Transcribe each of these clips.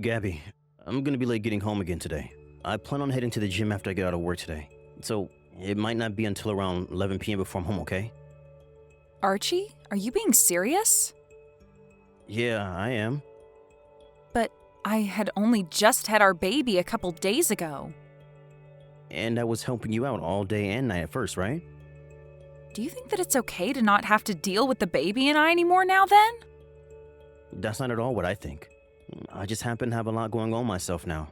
Gabby, I'm gonna be late getting home again today. I plan on heading to the gym after I get out of work today. So, it might not be until around 11 p.m. before I'm home, okay? Archie, are you being serious? Yeah, I am. But I had only just had our baby a couple days ago. And I was helping you out all day and night at first, right? Do you think that it's okay to not have to deal with the baby and I anymore now then? That's not at all what I think. I just happen to have a lot going on myself now.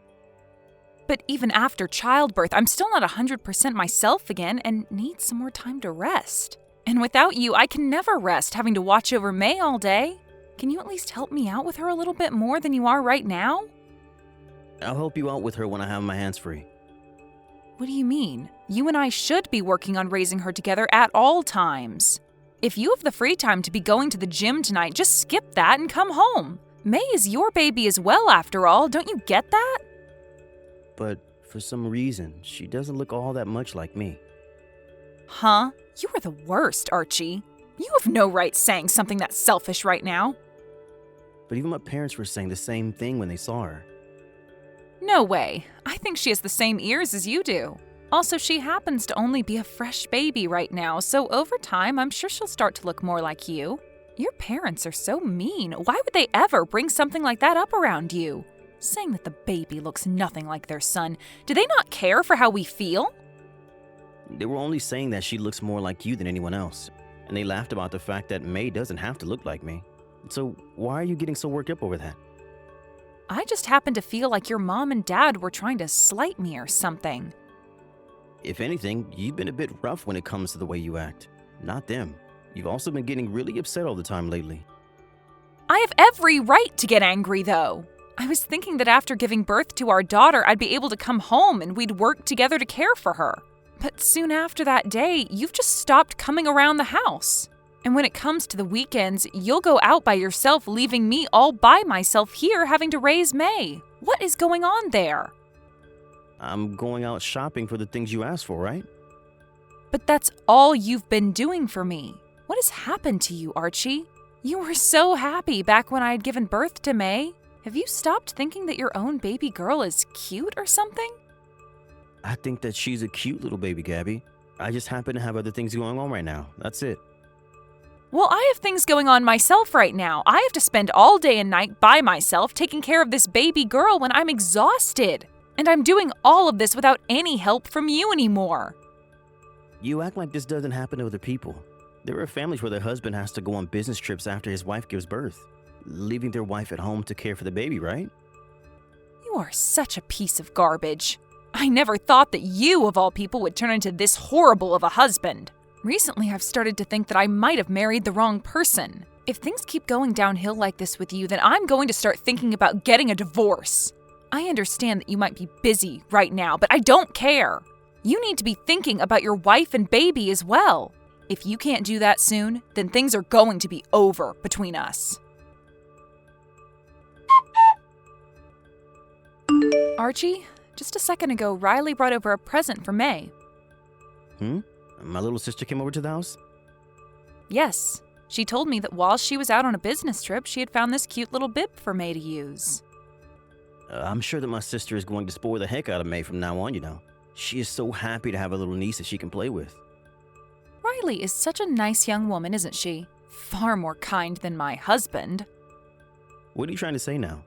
But even after childbirth, I'm still not 100% myself again and need some more time to rest. And without you, I can never rest having to watch over May all day. Can you at least help me out with her a little bit more than you are right now? I'll help you out with her when I have my hands free. What do you mean? You and I should be working on raising her together at all times. If you have the free time to be going to the gym tonight, just skip that and come home. May is your baby as well, after all. Don't you get that? But for some reason, she doesn't look all that much like me. Huh? You are the worst, Archie. You have no right saying something that selfish right now. But even my parents were saying the same thing when they saw her. No way. I think she has the same ears as you do. Also, she happens to only be a fresh baby right now, so over time, I'm sure she'll start to look more like you. Your parents are so mean. Why would they ever bring something like that up around you? Saying that the baby looks nothing like their son. Do they not care for how we feel? They were only saying that she looks more like you than anyone else. And they laughed about the fact that May doesn't have to look like me. So why are you getting so worked up over that? I just happen to feel like your mom and dad were trying to slight me or something. If anything, you've been a bit rough when it comes to the way you act. Not them. You've also been getting really upset all the time lately. I have every right to get angry, though. I was thinking that after giving birth to our daughter, I'd be able to come home and we'd work together to care for her. But soon after that day, you've just stopped coming around the house. And when it comes to the weekends, you'll go out by yourself, leaving me all by myself here having to raise May. What is going on there? I'm going out shopping for the things you asked for, right? But that's all you've been doing for me. What has happened to you, Archie? You were so happy back when I had given birth to May. Have you stopped thinking that your own baby girl is cute or something? I think that she's a cute little baby, Gabby. I just happen to have other things going on right now. That's it. Well, I have things going on myself right now. I have to spend all day and night by myself taking care of this baby girl when I'm exhausted. And I'm doing all of this without any help from you anymore. You act like this doesn't happen to other people. There are families where their husband has to go on business trips after his wife gives birth, leaving their wife at home to care for the baby, right? You are such a piece of garbage. I never thought that you, of all people, would turn into this horrible of a husband. Recently, I've started to think that I might have married the wrong person. If things keep going downhill like this with you, then I'm going to start thinking about getting a divorce. I understand that you might be busy right now, but I don't care. You need to be thinking about your wife and baby as well. If you can't do that soon, then things are going to be over between us. Archie, just a second ago, Riley brought over a present for May. My little sister came over to the house? Yes. She told me that while she was out on a business trip, she had found this cute little bib for May to use. I'm sure that my sister is going to spoil the heck out of May from now on, you know. She is so happy to have a little niece that she can play with. Riley is such a nice young woman, isn't she? Far more kind than my husband. What are you trying to say now?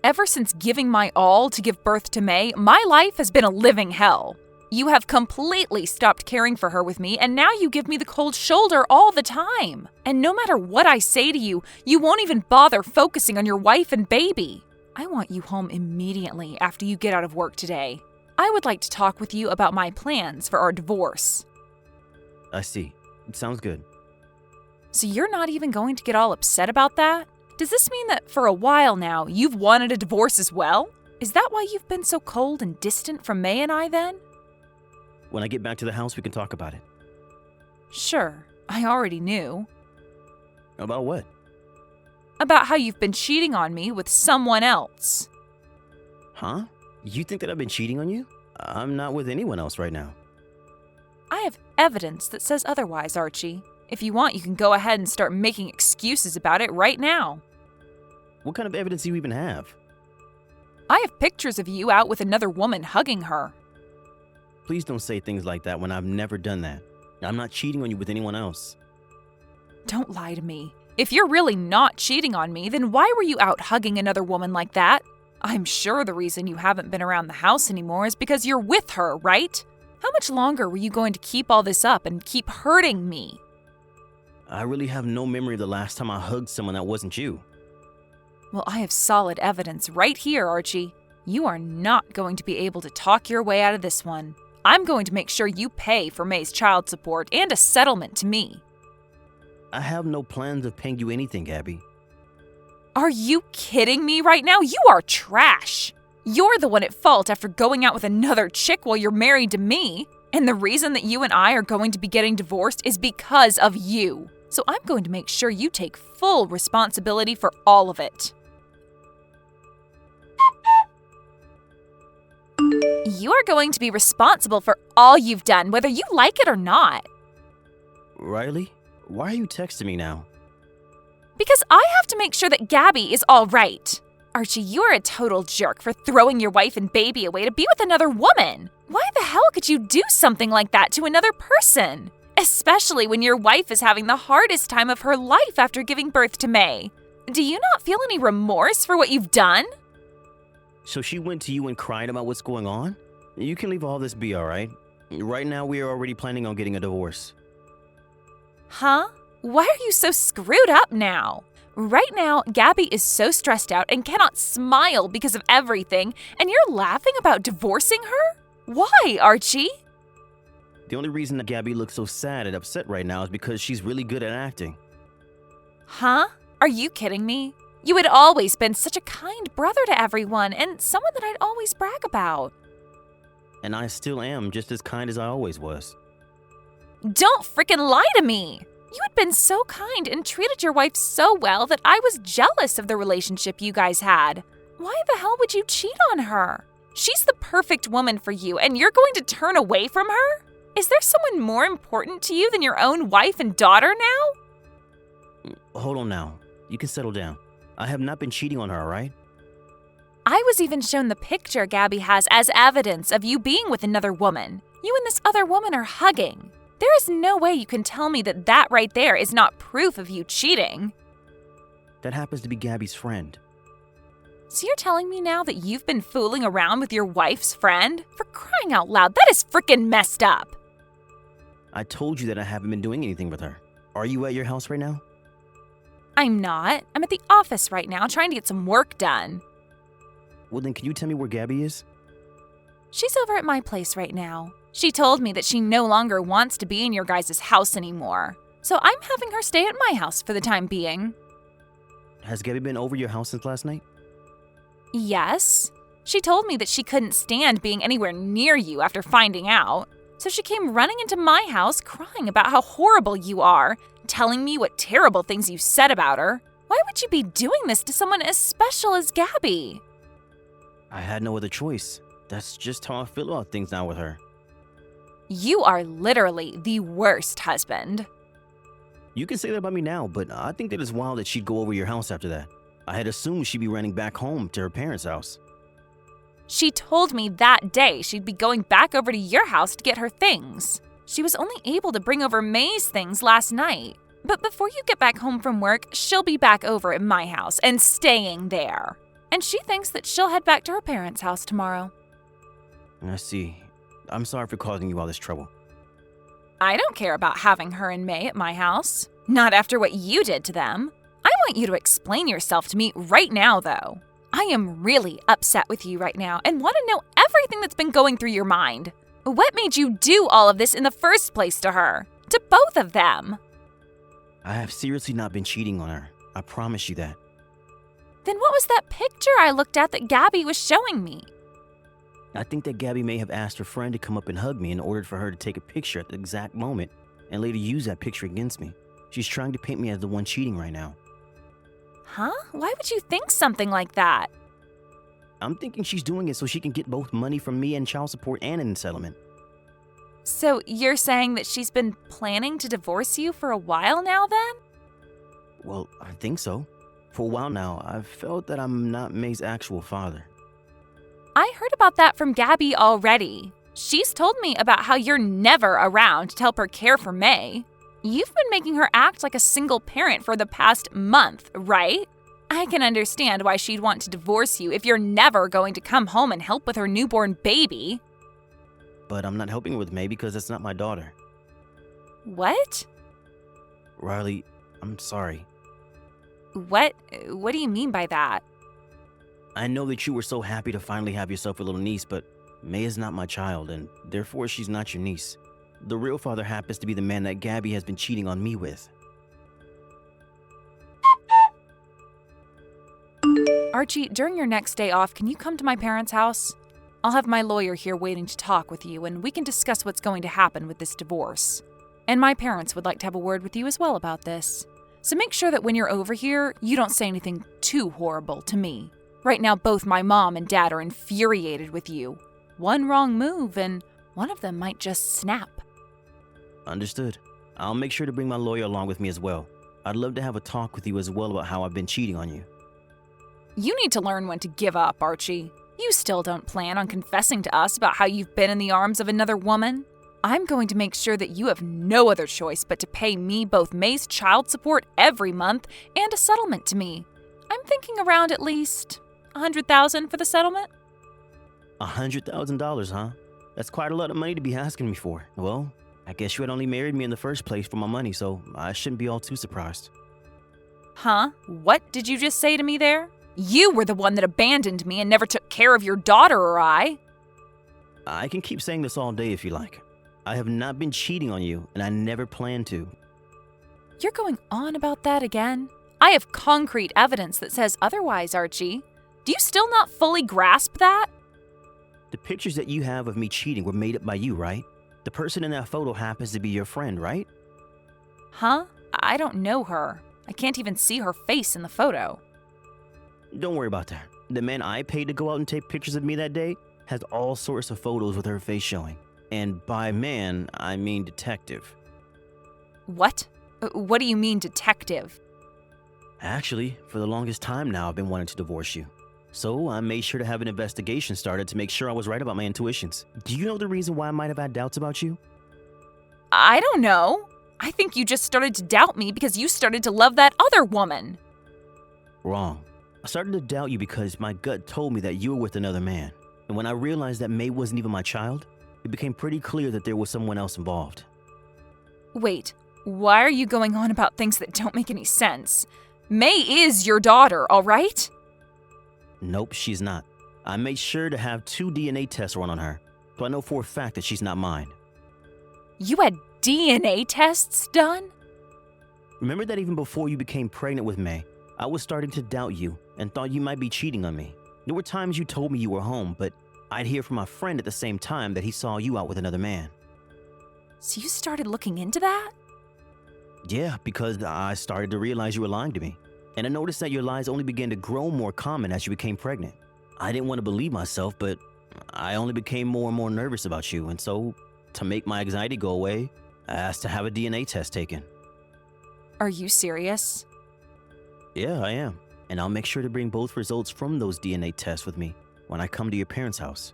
Ever since giving my all to give birth to May, my life has been a living hell. You have completely stopped caring for her with me, and now you give me the cold shoulder all the time. And no matter what I say to you, you won't even bother focusing on your wife and baby. I want you home immediately after you get out of work today. I would like to talk with you about my plans for our divorce. I see. It sounds good. So you're not even going to get all upset about that? Does this mean that for a while now, you've wanted a divorce as well? Is that why you've been so cold and distant from May and I then? When I get back to the house, we can talk about it. Sure, I already knew. About what? About how you've been cheating on me with someone else. Huh? You think that I've been cheating on you? I'm not with anyone else right now. I have evidence that says otherwise, Archie. If you want, you can go ahead and start making excuses about it right now. What kind of evidence do you even have? I have pictures of you out with another woman hugging her. Please don't say things like that when I've never done that. I'm not cheating on you with anyone else. Don't lie to me. If you're really not cheating on me, then why were you out hugging another woman like that? I'm sure the reason you haven't been around the house anymore is because you're with her, right? How much longer were you going to keep all this up and keep hurting me? I really have no memory of the last time I hugged someone that wasn't you. Well, I have solid evidence right here, Archie. You are not going to be able to talk your way out of this one. I'm going to make sure you pay for May's child support and a settlement to me. I have no plans of paying you anything, Gabby. Are you kidding me right now? You are trash. You're the one at fault after going out with another chick while you're married to me. And the reason that you and I are going to be getting divorced is because of you. So I'm going to make sure you take full responsibility for all of it. You are going to be responsible for all you've done, whether you like it or not. Riley, why are you texting me now? Because I have to make sure that Gabby is all right. Archie, you are a total jerk for throwing your wife and baby away to be with another woman. Why the hell could you do something like that to another person? Especially when your wife is having the hardest time of her life after giving birth to May. Do you not feel any remorse for what you've done? So she went to you and cried about what's going on? You can leave all this be, all right? Right now, we are already planning on getting a divorce. Huh? Why are you so screwed up now? Right now, Gabby is so stressed out and cannot smile because of everything, and you're laughing about divorcing her? Why, Archie? The only reason that Gabby looks so sad and upset right now is because she's really good at acting. Huh? Are you kidding me? You had always been such a kind brother to everyone and someone that I'd always brag about. And I still am just as kind as I always was. Don't frickin' lie to me! You had been so kind and treated your wife so well that I was jealous of the relationship you guys had. Why the hell would you cheat on her? She's the perfect woman for you and you're going to turn away from her? Is there someone more important to you than your own wife and daughter now? Hold on now. You can settle down. I have not been cheating on her, all right? I was even shown the picture Gabby has as evidence of you being with another woman. You and this other woman are hugging. There is no way you can tell me that that right there is not proof of you cheating. That happens to be Gabby's friend. So you're telling me now that you've been fooling around with your wife's friend? For crying out loud, that is frickin' messed up. I told you that I haven't been doing anything with her. Are you at your house right now? I'm not. I'm at the office right now trying to get some work done. Well, then can you tell me where Gabby is? She's over at my place right now. She told me that she no longer wants to be in your guys' house anymore. So I'm having her stay at my house for the time being. Has Gabby been over your house since last night? Yes. She told me that she couldn't stand being anywhere near you after finding out. So she came running into my house crying about how horrible you are, telling me what terrible things you said about her. Why would you be doing this to someone as special as Gabby? I had no other choice. That's just how I feel about things now with her. You are literally the worst husband. You can say that about me now, but I think that it's wild that she'd go over your house after that. I had assumed she'd be running back home to her parents' house. She told me that day she'd be going back over to your house to get her things. She was only able to bring over May's things last night. But before you get back home from work, she'll be back over at my house and staying there. And she thinks that she'll head back to her parents' house tomorrow. I see. I'm sorry for causing you all this trouble. I don't care about having her and May at my house. Not after what you did to them. I want you to explain yourself to me right now, though. I am really upset with you right now and want to know everything that's been going through your mind. What made you do all of this in the first place to her? To both of them? I have seriously not been cheating on her. I promise you that. Then what was that picture I looked at that Gabby was showing me? I think that Gabby may have asked her friend to come up and hug me in order for her to take a picture at the exact moment and later use that picture against me. She's trying to paint me as the one cheating right now. Huh? Why would you think something like that? I'm thinking she's doing it so she can get both money from me and child support and an settlement. So you're saying that she's been planning to divorce you for a while now then? Well, I think so. For a while now, I've felt that I'm not May's actual father. I heard about that from Gabby already. She's told me about how you're never around to help her care for May. You've been making her act like a single parent for the past month, right? I can understand why she'd want to divorce you if you're never going to come home and help with her newborn baby. But I'm not helping her with May because that's not my daughter. What? Riley, I'm sorry. What do you mean by that? I know that you were so happy to finally have yourself a little niece, but May is not my child, and therefore she's not your niece. The real father happens to be the man that Gabby has been cheating on me with. Archie, during your next day off, can you come to my parents' house? I'll have my lawyer here waiting to talk with you, and we can discuss what's going to happen with this divorce. And my parents would like to have a word with you as well about this. So make sure that when you're over here, you don't say anything too horrible to me. Right now, both my mom and dad are infuriated with you. One wrong move, and one of them might just snap. Understood. I'll make sure to bring my lawyer along with me as well. I'd love to have a talk with you as well about how I've been cheating on you. You need to learn when to give up, Archie. You still don't plan on confessing to us about how you've been in the arms of another woman? I'm going to make sure that you have no other choice but to pay me both May's child support every month and a settlement to me. I'm thinking around at least $100,000 for the settlement. $100,000, huh? That's quite a lot of money to be asking me for. Well, I guess you had only married me in the first place for my money, so I shouldn't be all too surprised. Huh? What did you just say to me there? You were the one that abandoned me and never took care of your daughter or I. I can keep saying this all day if you like. I have not been cheating on you, and I never plan to. You're going on about that again? I have concrete evidence that says otherwise, Archie. Do you still not fully grasp that? The pictures that you have of me cheating were made up by you, right? The person in that photo happens to be your friend, right? Huh? I don't know her. I can't even see her face in the photo. Don't worry about that. The man I paid to go out and take pictures of me that day has all sorts of photos with her face showing. And by man, I mean detective. What? What do you mean, detective? Actually, for the longest time now, I've been wanting to divorce you. So I made sure to have an investigation started to make sure I was right about my intuitions. Do you know the reason why I might have had doubts about you? I don't know. I think you just started to doubt me because you started to love that other woman. Wrong. I started to doubt you because my gut told me that you were with another man. And when I realized that May wasn't even my child, it became pretty clear that there was someone else involved. Wait, why are you going on about things that don't make any sense? May is your daughter, all right? Nope, she's not. I made sure to have 2 DNA tests run on her, so I know for a fact that she's not mine. You had DNA tests done? Remember that even before you became pregnant with May, I was starting to doubt you and thought you might be cheating on me. There were times you told me you were home, but I'd hear from my friend at the same time that he saw you out with another man. So you started looking into that? Yeah, because I started to realize you were lying to me. And I noticed that your lies only began to grow more common as you became pregnant. I didn't want to believe myself, but I only became more and more nervous about you. And so, to make my anxiety go away, I asked to have a DNA test taken. Are you serious? Yeah, I am. And I'll make sure to bring both results from those DNA tests with me when I come to your parents' house.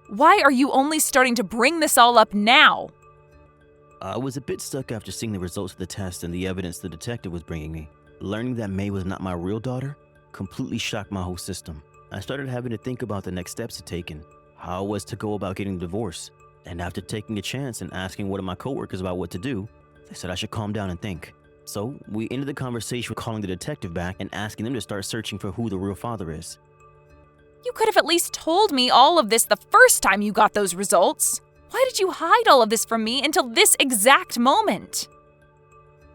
Why are you only starting to bring this all up now? I was a bit stuck after seeing the results of the test and the evidence the detective was bringing me. Learning that May was not my real daughter completely shocked my whole system. I started having to think about the next steps to take and how I was to go about getting a divorce. And after taking a chance and asking one of my coworkers about what to do, they said I should calm down and think. So we ended the conversation with calling the detective back and asking them to start searching for who the real father is. You could have at least told me all of this the first time you got those results. Why did you hide all of this from me until this exact moment?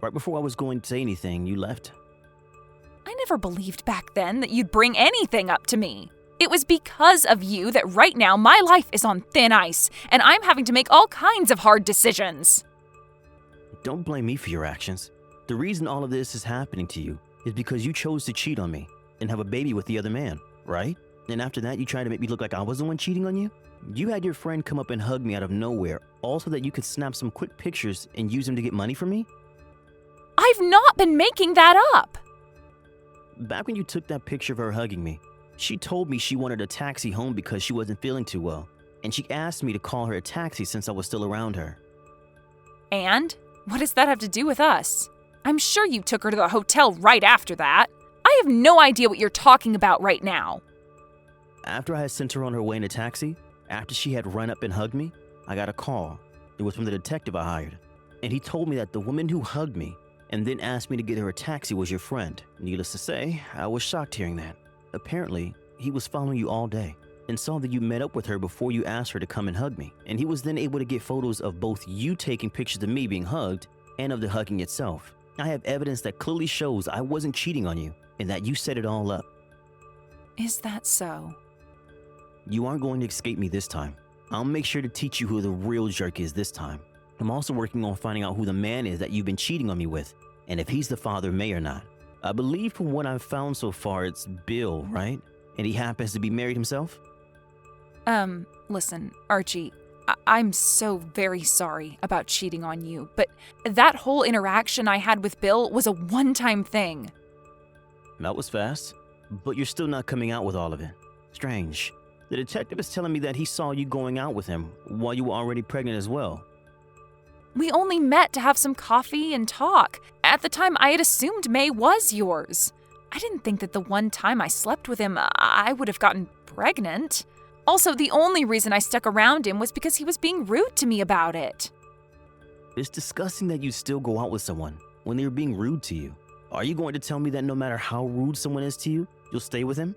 Right before I was going to say anything, you left. I never believed back then that you'd bring anything up to me. It was because of you that right now my life is on thin ice, and I'm having to make all kinds of hard decisions. Don't blame me for your actions. The reason all of this is happening to you is because you chose to cheat on me and have a baby with the other man, right? And after that, you tried to make me look like I was the one cheating on you? You had your friend come up and hug me out of nowhere, all so that you could snap some quick pictures and use them to get money from me? I've not been making that up. Back when you took that picture of her hugging me, She told me she wanted a taxi home because she wasn't feeling too well, and she asked me to call her a taxi since I was still around her. And? What does that have to do with us? I'm sure you took her to the hotel right after that. I have no idea what you're talking about right now. After I had sent her on her way in a taxi, after she had run up and hugged me, I got a call. It was from the detective I hired, and he told me that the woman who hugged me and then asked me to get her a taxi was your friend. Needless to say, I was shocked hearing that. Apparently, he was following you all day and saw that you met up with her before you asked her to come and hug me, and he was then able to get photos of both you taking pictures of me being hugged and of the hugging itself. I have evidence that clearly shows I wasn't cheating on you and that you set it all up. Is that so? You aren't going to escape me this time. I'll make sure to teach you who the real jerk is this time. I'm also working on finding out who the man is that you've been cheating on me with, and if he's the father of May or not. I believe from what I've found so far, it's Bill, right? And he happens to be married himself? Listen, Archie, I'm so very sorry about cheating on you, but that whole interaction I had with Bill was a one-time thing. That was fast, but you're still not coming out with all of it. Strange. The detective is telling me that he saw you going out with him while you were already pregnant as well. We only met to have some coffee and talk. At the time, I had assumed May was yours. I didn't think that the one time I slept with him, I would have gotten pregnant. Also, the only reason I stuck around him was because he was being rude to me about it. It's disgusting that you still go out with someone when they were being rude to you. Are you going to tell me that no matter how rude someone is to you, you'll stay with him?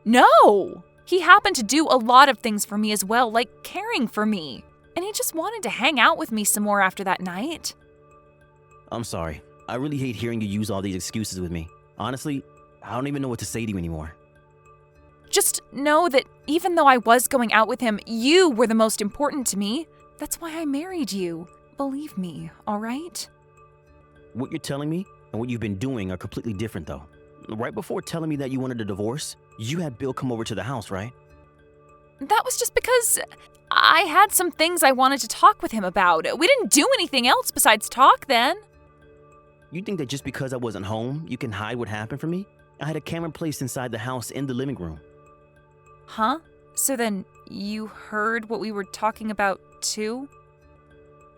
No! He happened to do a lot of things for me as well, like caring for me. And he just wanted to hang out with me some more after that night. I'm sorry. I really hate hearing you use all these excuses with me. Honestly, I don't even know what to say to you anymore. Just know that even though I was going out with him, you were the most important to me. That's why I married you. Believe me, all right? What you're telling me and what you've been doing are completely different, though. Right before telling me that you wanted a divorce, you had Bill come over to the house, right? That was just because I had some things I wanted to talk with him about. We didn't do anything else besides talk then. You think that just because I wasn't home, you can hide what happened from me? I had a camera placed inside the house in the living room. Huh? So then you heard what we were talking about too?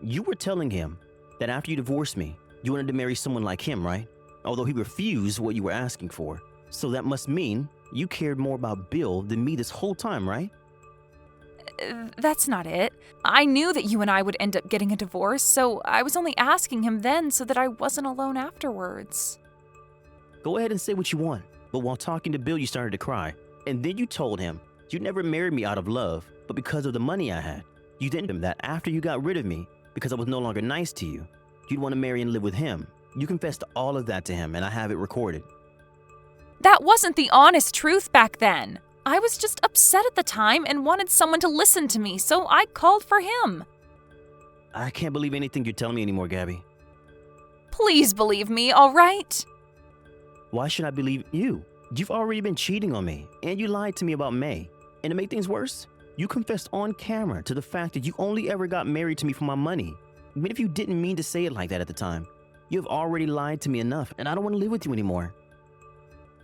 You were telling him that after you divorced me, you wanted to marry someone like him, right? Although he refused what you were asking for. So that must mean you cared more about Bill than me this whole time, right? That's not it. I knew that you and I would end up getting a divorce, so I was only asking him then so that I wasn't alone afterwards. Go ahead and say what you want. But while talking to Bill, you started to cry. And then you told him you never married me out of love, but because of the money I had. You then told him that after you got rid of me, because I was no longer nice to you, you'd want to marry and live with him. You confessed all of that to him, and I have it recorded. That wasn't the honest truth back then. I was just upset at the time and wanted someone to listen to me, so I called for him. I can't believe anything you're telling me anymore, Gabby. Please believe me, all right? Why should I believe you? You've already been cheating on me, and you lied to me about May. And to make things worse, you confessed on camera to the fact that you only ever got married to me for my money. Even if you didn't mean to say it like that at the time, you have already lied to me enough, and I don't want to live with you anymore.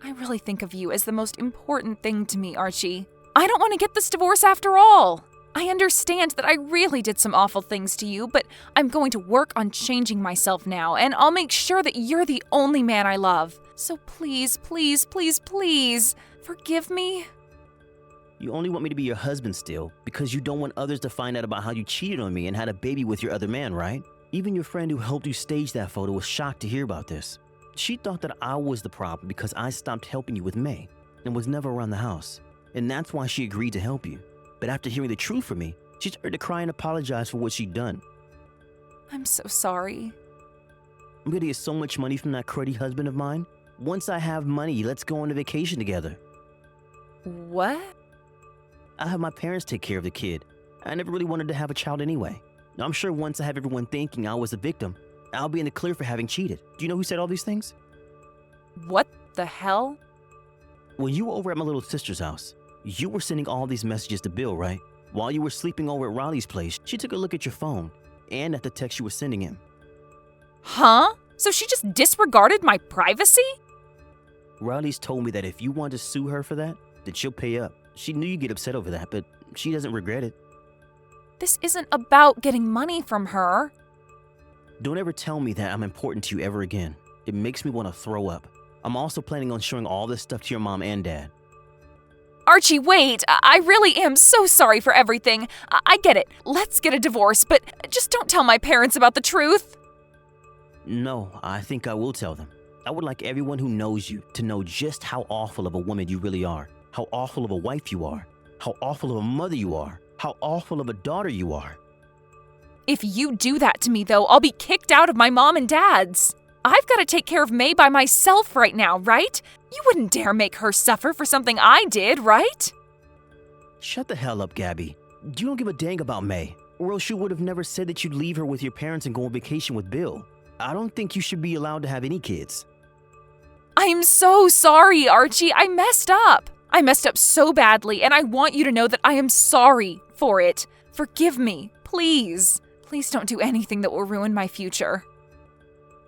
I really think of you as the most important thing to me, Archie. I don't want to get this divorce after all. I understand that I really did some awful things to you, but I'm going to work on changing myself now, and I'll make sure that you're the only man I love. So please, please, please, please, forgive me. You only want me to be your husband still because you don't want others to find out about how you cheated on me and had a baby with your other man, right? Even your friend who helped you stage that photo was shocked to hear about this. She thought that I was the problem because I stopped helping you with May and was never around the house. And that's why she agreed to help you. But after hearing the truth from me, she started to cry and apologize for what she'd done. I'm so sorry. I'm gonna get so much money from that cruddy husband of mine. Once I have money, let's go on a vacation together. What? I'll have my parents take care of the kid. I never really wanted to have a child anyway. I'm sure once I have everyone thinking I was a victim, I'll be in the clear for having cheated. Do you know who said all these things? What the hell? When you were over at my little sister's house, you were sending all these messages to Bill, right? While you were sleeping over at Riley's place, she took a look at your phone and at the text you were sending him. Huh? So she just disregarded my privacy? Riley's told me that if you want to sue her for that, then she'll pay up. She knew you'd get upset over that, but she doesn't regret it. This isn't about getting money from her. Don't ever tell me that I'm important to you ever again. It makes me want to throw up. I'm also planning on showing all this stuff to your mom and dad. Archie, wait! I really am so sorry for everything. I get it. Let's get a divorce, but just don't tell my parents about the truth. No, I think I will tell them. I would like everyone who knows you to know just how awful of a woman you really are, how awful of a wife you are, how awful of a mother you are, how awful of a daughter you are. If you do that to me, though, I'll be kicked out of my mom and dad's. I've got to take care of May by myself right now, right? You wouldn't dare make her suffer for something I did, right? Shut the hell up, Gabby. You don't give a dang about May, or else you would have never said that you'd leave her with your parents and go on vacation with Bill. I don't think you should be allowed to have any kids. I'm so sorry, Archie. I messed up. I messed up so badly, and I want you to know that I am sorry for it. Forgive me, please. Please don't do anything that will ruin my future.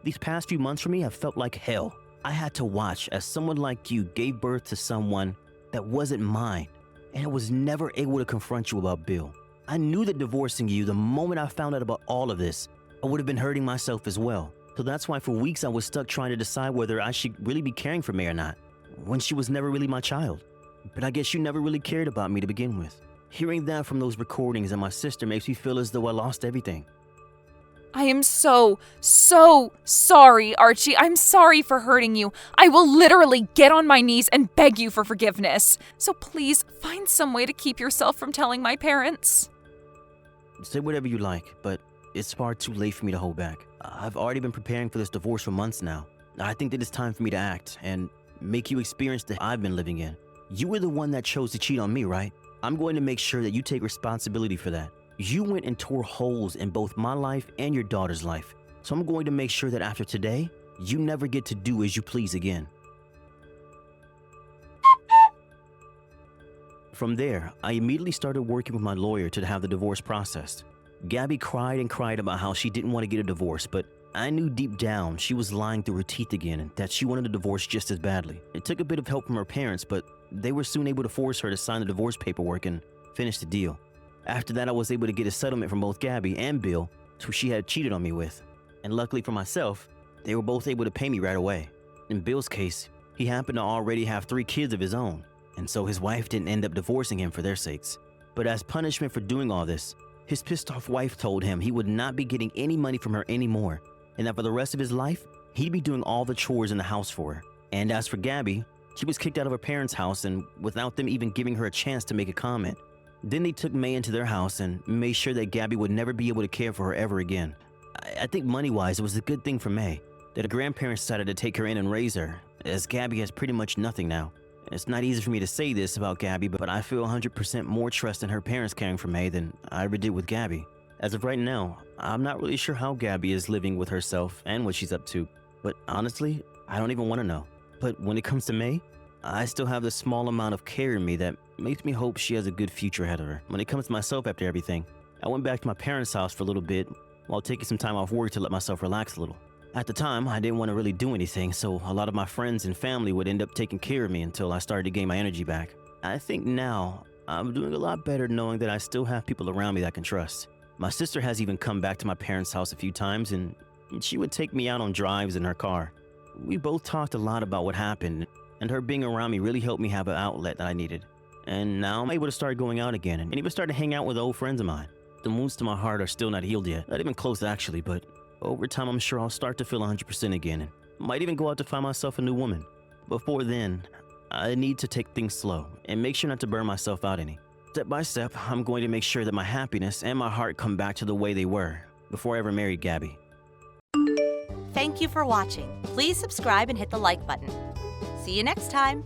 These past few months for me have felt like hell. I had to watch as someone like you gave birth to someone that wasn't mine, and I was never able to confront you about Bill. I knew that divorcing you the moment I found out about all of this, I would have been hurting myself as well. So that's why for weeks I was stuck trying to decide whether I should really be caring for May or not, when she was never really my child. But I guess you never really cared about me to begin with. Hearing that from those recordings and my sister makes me feel as though I lost everything. I am so sorry, Archie. I'm sorry for hurting you. I will literally get on my knees and beg you for forgiveness. So please find some way to keep yourself from telling my parents. Say whatever you like, but it's far too late for me to hold back. I've already been preparing for this divorce for months now. I think that it's time for me to act and make you experience the I've been living in. You were the one that chose to cheat on me, right? I'm going to make sure that you take responsibility for that. You went and tore holes in both my life and your daughter's life. So I'm going to make sure that after today, you never get to do as you please again. From there, I immediately started working with my lawyer to have the divorce processed. Gabby cried and cried about how she didn't want to get a divorce, but I knew deep down she was lying through her teeth again and that she wanted a divorce just as badly. It took a bit of help from her parents, but they were soon able to force her to sign the divorce paperwork and finish the deal. After that, I was able to get a settlement from both Gabby and Bill, who she had cheated on me with. And luckily for myself, they were both able to pay me right away. In Bill's case, he happened to already have 3 kids of his own, and so his wife didn't end up divorcing him for their sakes. But as punishment for doing all this, his pissed off wife told him he would not be getting any money from her anymore, and that for the rest of his life, he'd be doing all the chores in the house for her. And as for Gabby, she was kicked out of her parents' house and without them even giving her a chance to make a comment. Then they took May into their house and made sure that Gabby would never be able to care for her ever again. I think money-wise, it was a good thing for May that her grandparents decided to take her in and raise her, as Gabby has pretty much nothing now. It's not easy for me to say this about Gabby, but I feel 100% more trust in her parents caring for May than I ever did with Gabby. As of right now, I'm not really sure how Gabby is living with herself and what she's up to, but honestly, I don't even want to know. But when it comes to May, I still have this small amount of care in me that makes me hope she has a good future ahead of her. When it comes to myself after everything, I went back to my parents' house for a little bit while taking some time off work to let myself relax a little. At the time, I didn't want to really do anything, so a lot of my friends and family would end up taking care of me until I started to gain my energy back. I think now, I'm doing a lot better knowing that I still have people around me that I can trust. My sister has even come back to my parents' house a few times, and she would take me out on drives in her car. We both talked a lot about what happened, and her being around me really helped me have an outlet that I needed. And now I'm able to start going out again and even start to hang out with old friends of mine. The wounds to my heart are still not healed yet, not even close actually, but over time I'm sure I'll start to feel 100% again and might even go out to find myself a new woman. Before then, I need to take things slow and make sure not to burn myself out any. Step by step, I'm going to make sure that my happiness and my heart come back to the way they were before I ever married Gabby. Thank you for watching. Please subscribe and hit the like button. See you next time.